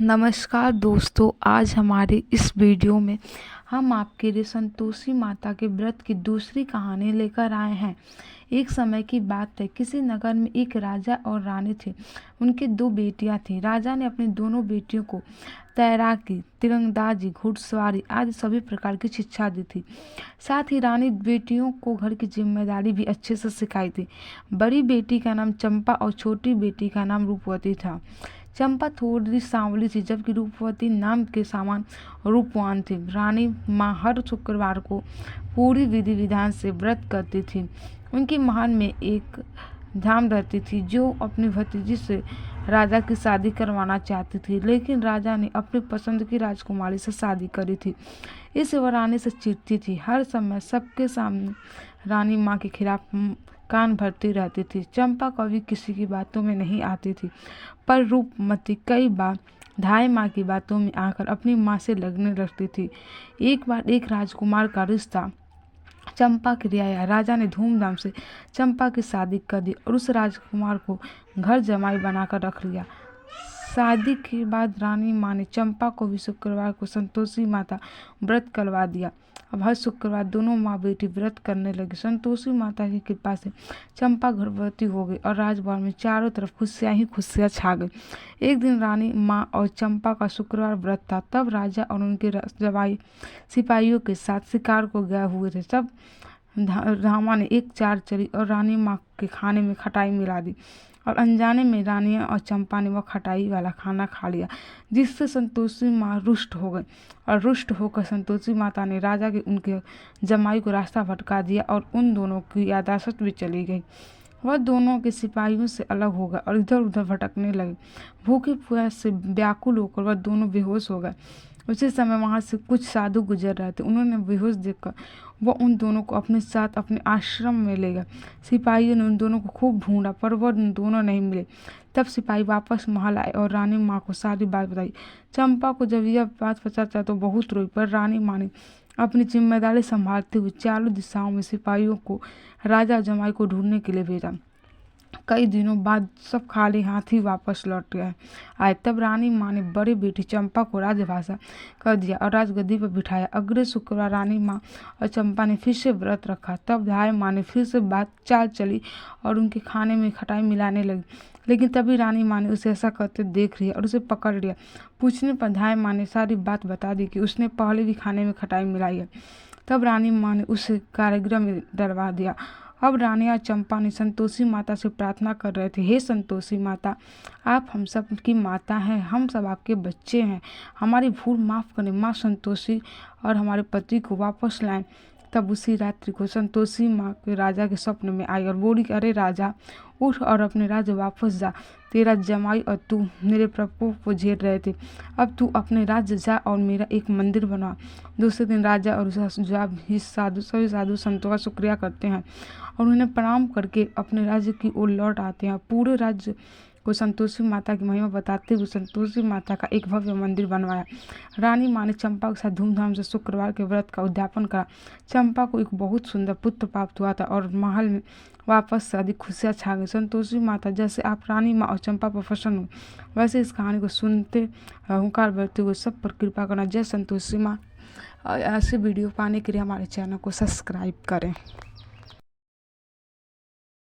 नमस्कार दोस्तों, आज हमारे इस वीडियो में हम आपके लिए संतोषी माता के व्रत की दूसरी कहानी लेकर आए हैं। एक समय की बात है, किसी नगर में एक राजा और रानी थे। उनके दो बेटियां थीं। राजा ने अपनी दोनों बेटियों को तैराकी, तीरंदाजी, घुड़सवारी आदि सभी प्रकार की शिक्षा दी थी। साथ ही रानी बेटियों को घर की जिम्मेदारी भी अच्छे से सिखाई थी। बड़ी बेटी का नाम चंपा और छोटी बेटी का नाम रूपवती था। चंपा थोड़ी सांवली थी, जबकि रूपवती नाम के समान रूपवान थी। रानी माँ हर शुक्रवार को पूरी विधि विधान से व्रत करती थी। उनकी महल में एक धाम रहती थी जो अपनी भतीजी से राजा की शादी करवाना चाहती थी, लेकिन राजा ने अपनी पसंद की राजकुमारी से शादी करी थी। इस वह रानी से चिढ़ती थी। हर समय सबके सामने रानी माँ के खिलाफ कान भरती रहती थी। चंपा कभी किसी की बातों में नहीं आती थी, पर रूपमती कई बार धाय माँ की बातों में आकर अपनी माँ से लगने लगती थी। एक बार एक राजकुमार का रिश्ता चंपा के लिए आया। राजा ने धूमधाम से चंपा की शादी कर दी और उस राजकुमार को घर जमाई बनाकर रख लिया। शादी के बाद रानी माँ ने चंपा को भी शुक्रवार को संतोषी माता व्रत करवा दिया। अब हर शुक्रवार दोनों माँ बेटी व्रत करने लगी। संतोषी माता की कृपा से चंपा गर्भवती हो गई और राजभवन में चारों तरफ खुशियाँ ही खुशियाँ छा गई। एक दिन रानी माँ और चंपा का शुक्रवार व्रत था। तब राजा और उनके जवाई सिपाहियों के साथ शिकार को गए हुए थे। तब धामा ने एक चाल चली और रानी माँ के खाने में खटाई मिला दी और अनजाने में रानिया और चंपा ने वह खटाई वाला खाना खा लिया, जिससे संतोषी माँ रुष्ट हो गई। और रुष्ट होकर संतोषी माता ने राजा के उनके जमाई को रास्ता भटका दिया और उन दोनों की यादाश्त भी चली गई। वह दोनों के सिपाहियों से अलग हो गए और इधर उधर भटकने लगे। भूखे प्यास से व्याकुल होकर वह दोनों बेहोश हो गए। उसी समय वहां से कुछ साधु गुजर रहे थे। उन्होंने बेहोश देखकर वह उन दोनों को अपने साथ अपने आश्रम में ले गए। सिपाहियों ने उन दोनों को खूब ढूंढा, पर वह दोनों नहीं मिले। तब सिपाही वापस महल आए और रानी माँ को सारी बात बताई। चंपा को जब यह बात पता चला तो बहुत रोई, पर रानी माँ ने अपनी जिम्मेदारी संभालते हुए चारों दिशाओं में सिपाहियों को राजा जमाई को ढूंढने के लिए भेजा। कई दिनों बाद सब खाली हाथ ही वापस लौट गए आए। तब रानी माँ ने बड़ी बेटी चंपा को राजभाषा कर दिया और राजगद्दी पर बिठाया। अगले शुक्रवार रानी माँ और चंपा ने फिर से व्रत रखा। तब धाय माँ ने फिर से बात चाल चली और उनके खाने में खटाई मिलाने लगी, लेकिन तभी रानी माँ ने उसे ऐसा करते देख लिया और उसे पकड़ लिया। पूछने पर धाय माँ ने सारी बात बता दी कि उसने पहले भी खाने में खटाई मिलाई है। तब रानी माँ ने उसे कारागृह में डलवा दिया। अब रानी और चंपा ने संतोषी माता से प्रार्थना कर रहे थे, हे संतोषी माता, आप हम सब की माता हैं, हम सब आपके बच्चे हैं, हमारी भूल माफ़ करें। माँ संतोषी और हमारे पति को वापस लाएं। तब उसी रात्रि को संतोषी माँ के राजा के स्वप्न में आई और बोली, अरे राजा, उठ और अपने राज्य वापस जा। तेरा जमाई और तू मेरे प्रकोप को झेल रहे थे। अब तू अपने राज्य जा और मेरा एक मंदिर बना। दूसरे दिन राजा और सभी साधु संतों का शुक्रिया करते हैं और उन्हें प्रणाम करके अपने राज्य की ओर लौट आते हैं। पूरे राज्य को संतोषी माता की महिमा बताते हुए संतोषी माता का एक भव्य मंदिर बनवाया। रानी माँ ने चंपा के साथ धूमधाम से शुक्रवार के व्रत का उद्यापन करा। चंपा को एक बहुत सुंदर पुत्र प्राप्त हुआ था और महल में वापस से अधिक खुशियाँ छा गई। संतोषी माता, जैसे आप रानी माँ और चंपा पर प्रसन्न हुई, वैसे इस कहानी को सुनते हुंकार भरते हुए सब पर कृपा करना। जय संतोषी माँ। ऐसे वीडियो पाने के लिए हमारे चैनल को सब्सक्राइब करें।